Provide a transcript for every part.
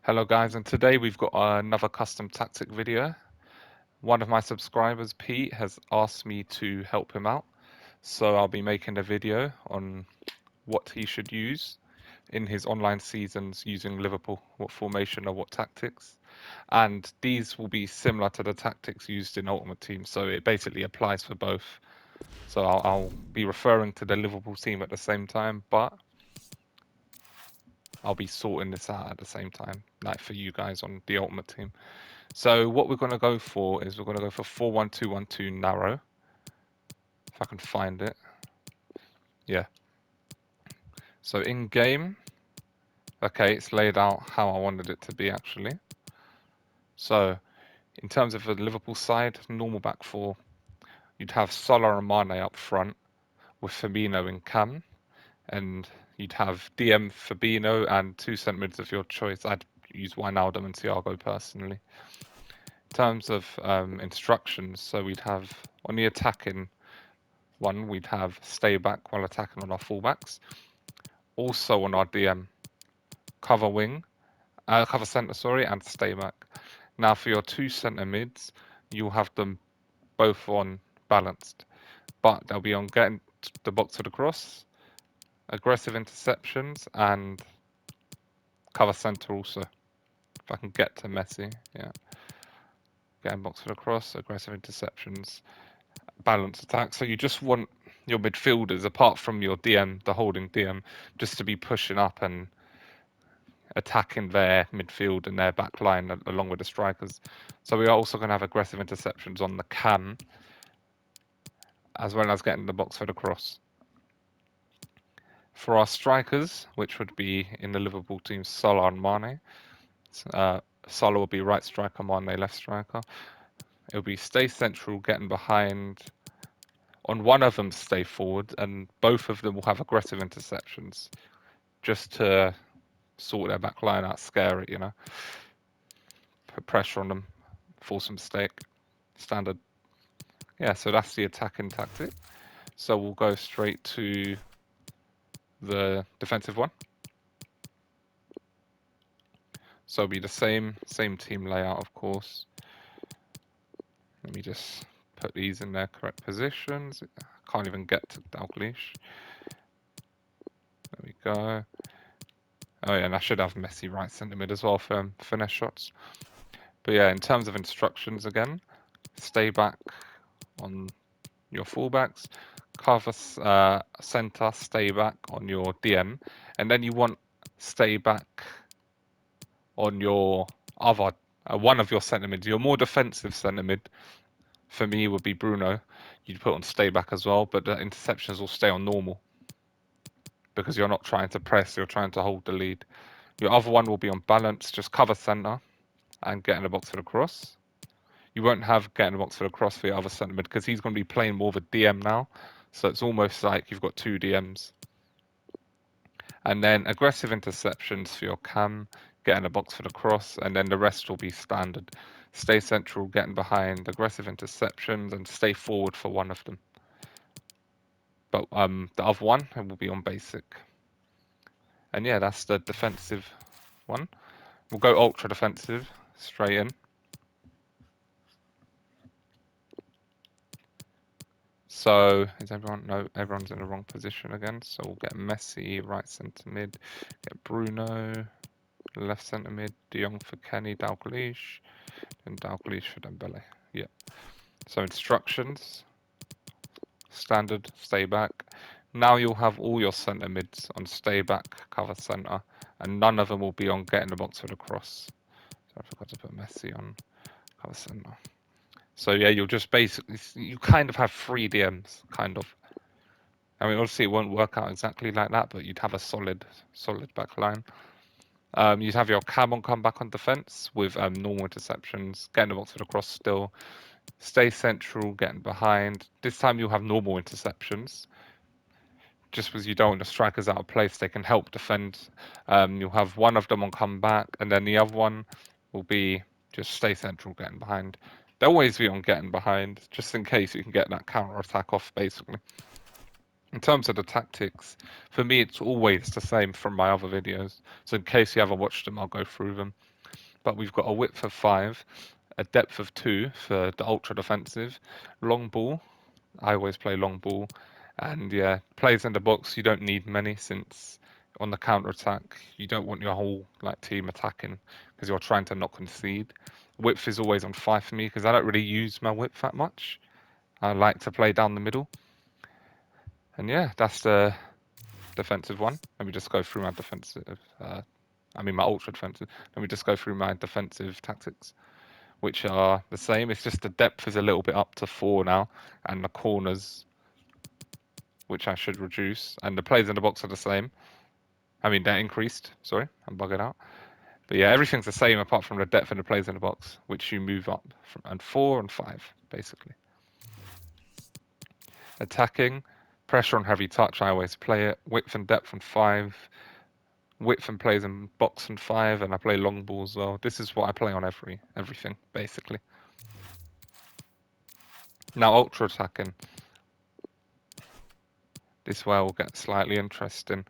Hello guys, and today we've got another custom tactic video. One of my subscribers, Pete, has asked me to help him out. So I'll be making a video on what he should use in his online seasons using Liverpool, what formation or what tactics. And these will be similar to the tactics used in Ultimate Team, so it basically applies for both. So I'll be referring to the Liverpool team at the same time, but I'll be sorting this out at the same time, like for you guys on the Ultimate Team. So what we're going to go for is we're going to go for 4-1-2-1-2 narrow. If I can find it. Yeah. So in game, okay, it's laid out how I wanted it to be actually. So in terms of the Liverpool side, normal back four, you'd have Salah and Mane up front with Firmino and Cam, and you'd have DM Fabinho and two centre mids of your choice. I'd use Wijnaldum and Thiago personally. In terms of instructions, so we'd have on the attacking one, we'd have stay back while attacking on our fullbacks. Also on our DM, cover wing, cover centre, sorry, and stay back. Now for your two centre mids, you'll have them both on balanced, but they'll be on getting the box to the cross, aggressive interceptions, and cover centre also. If I can get to Messi, yeah. Getting box to the cross, aggressive interceptions, balanced attack. So you just want your midfielders, apart from your DM, the holding DM, just to be pushing up and attacking their midfield and their back line along with the strikers. So we are also going to have aggressive interceptions on the cam, as well as getting the box for the cross. For our strikers, which would be in the Liverpool team, Salah and Mane. Salah will be right striker, Mane left striker. It'll be stay central, getting behind. On one of them, stay forward, and both of them will have aggressive interceptions, just to sort their back line out, scare it, put pressure on them, force a mistake, standard. Yeah, so that's the attacking tactic. So we'll go straight to the defensive one. So it'll be the same team layout, of course. Let me just put these in their correct positions. I can't even get to Dalglish. There we go. Oh yeah, and I should have Messi right centre mid as well for finesse shots. But yeah, in terms of instructions again, stay back on your fullbacks, cover centre, stay back on your DM, and then you want stay back on your other one of your centre mids. Your more defensive centre mid for me would be Bruno. You'd put on stay back as well, but the interceptions will stay on normal because you're not trying to press, you're trying to hold the lead. Your other one will be on balance, just cover centre and get in the box for the cross. You won't have get in the box for the cross for your other centre mid because he's going to be playing more of a DM now. So it's almost like you've got two DMs. And then aggressive interceptions for your cam, get in the box for the cross, and then the rest will be standard. Stay central, getting behind, aggressive interceptions, and stay forward for one of them. But the other one will be on basic. And yeah, that's the defensive one. We'll go ultra defensive straight in. So is everyone? No, everyone's in the wrong position again. So we'll get Messi right centre mid, get Bruno left centre mid, De Jong for Kenny, Dalglish, and Dalglish for Dembele. Yeah. So instructions: standard, stay back. Now you'll have all your centre mids on stay back, cover centre, and none of them will be on getting the box for the cross. So I forgot to put Messi on cover centre. So yeah, you'll just basically, you kind of have three DMs, kind of. I mean, obviously it won't work out exactly like that, but you'd have a solid back line. You'd have your cam on come back on defense with normal interceptions, getting the box for the cross still, stay central, getting behind. This time you'll have normal interceptions, just because you don't want the strikers out of place, they can help defend. You'll have one of them on come back, and then the other one will be just stay central, getting behind. They'll always be on getting behind, just in case you can get that counter attack off, basically. In terms of the tactics, for me it's always the same from my other videos. So in case you haven't watched them, I'll go through them. but we've got a width of 5, a depth of 2 for the ultra defensive, long ball. I always play long ball, and yeah, plays in the box. You don't need many since on the counter attack you don't want your whole like team attacking because you're trying to not concede. Width is always on 5 for me because I don't really use my width that much. I like to play down the middle, and yeah, that's the defensive one. Let me just go through my defensive. My ultra defensive. Let me just go through my defensive tactics, which are the same. It's just the depth is a little bit up to 4 now, and the corners, which I should reduce, and the plays in the box are the same. I mean, they're increased. Sorry, I'm bugging out. But yeah, everything's the same apart from the depth and the plays in the box, which you move up from, and 4 and 5, basically. Attacking, pressure on heavy touch, I always play it. Width and depth on 5. Width and plays in box and 5, and I play long ball as well. This is what I play on everything, basically. Now ultra attacking. This way will get slightly interesting.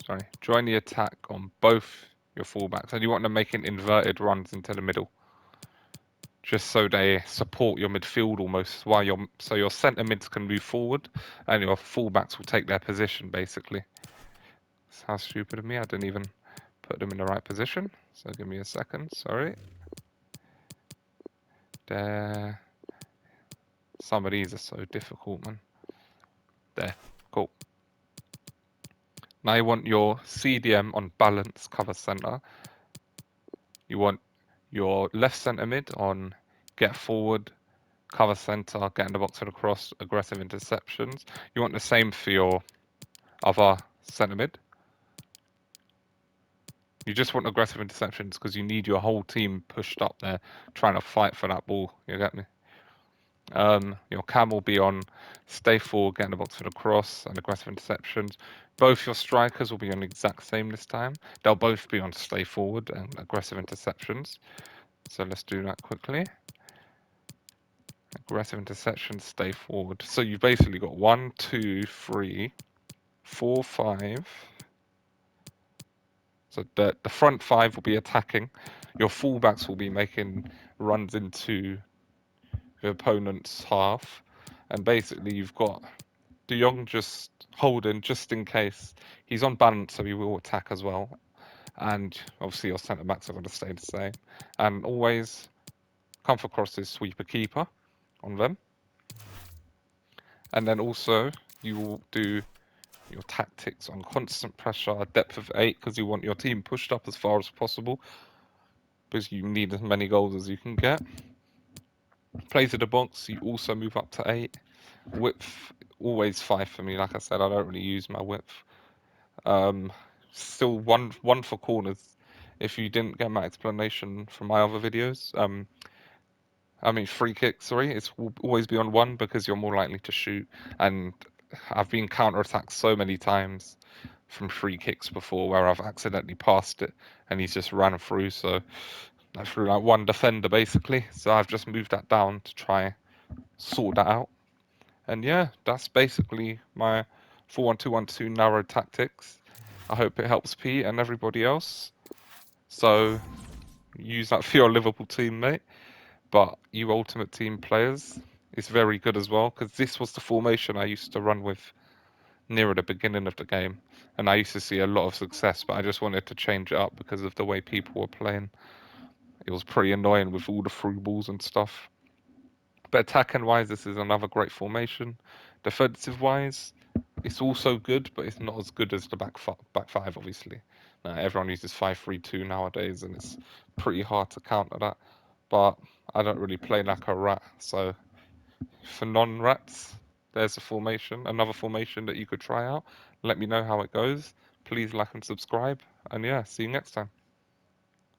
Sorry. Join the attack on both your fullbacks, and you want them making inverted runs into the middle, just so they support your midfield almost, while your centre mids can move forward, and your fullbacks will take their position basically. That's how stupid of me! I didn't even put them in the right position. So give me a second. Sorry. There. Some of these are so difficult, man. There. Cool. Now you want your CDM on balance cover centre. You want your left centre mid on get forward, cover centre, get in the box for the cross, aggressive interceptions. You want the same for your other centre mid. You just want aggressive interceptions because you need your whole team pushed up there trying to fight for that ball. You get me? Your cam will be on stay forward, get in the box for the cross, and aggressive interceptions. Both your strikers will be on the exact same this time. They'll both be on stay forward and aggressive interceptions. So let's do that quickly. Aggressive interceptions, stay forward. So you've basically got 1, 2, 3, 4, 5. So the front 5 will be attacking. Your fullbacks will be making runs into the opponent's half. And basically you've got De Jong just holding just in case. He's on balance, so he will attack as well. And obviously your centre backs are going to stay the same. And always come for crosses, sweeper keeper on them. And then also you will do your tactics on constant pressure, depth of 8, because you want your team pushed up as far as possible, because you need as many goals as you can get. Plays in the box, you also move up to 8. Width, always 5 for me. Like I said, I don't really use my width. Still one for corners. If you didn't get my explanation from my other videos, free kicks. Sorry, it's will always be on 1 because you're more likely to shoot. And I've been counter-attacked so many times from free kicks before where I've accidentally passed it and he's just ran through. So I threw like 1 defender basically. So I've just moved that down to try sort that out. And yeah, that's basically my 4-1-2-1-2 narrow tactics. I hope it helps Pete and everybody else. So use that for your Liverpool teammate. But you Ultimate Team players, it's very good as well because this was the formation I used to run with nearer the beginning of the game. And I used to see a lot of success, but I just wanted to change it up because of the way people were playing. It was pretty annoying with all the through balls and stuff. But attacking wise, this is another great formation. Defensive wise, it's also good, but it's not as good as the back five, obviously. Everyone uses 5-3-2 nowadays, and it's pretty hard to counter that. But I don't really play like a rat, so for non-rats, there's a formation, another formation that you could try out. Let me know how it goes. Please like and subscribe, and yeah, see you next time.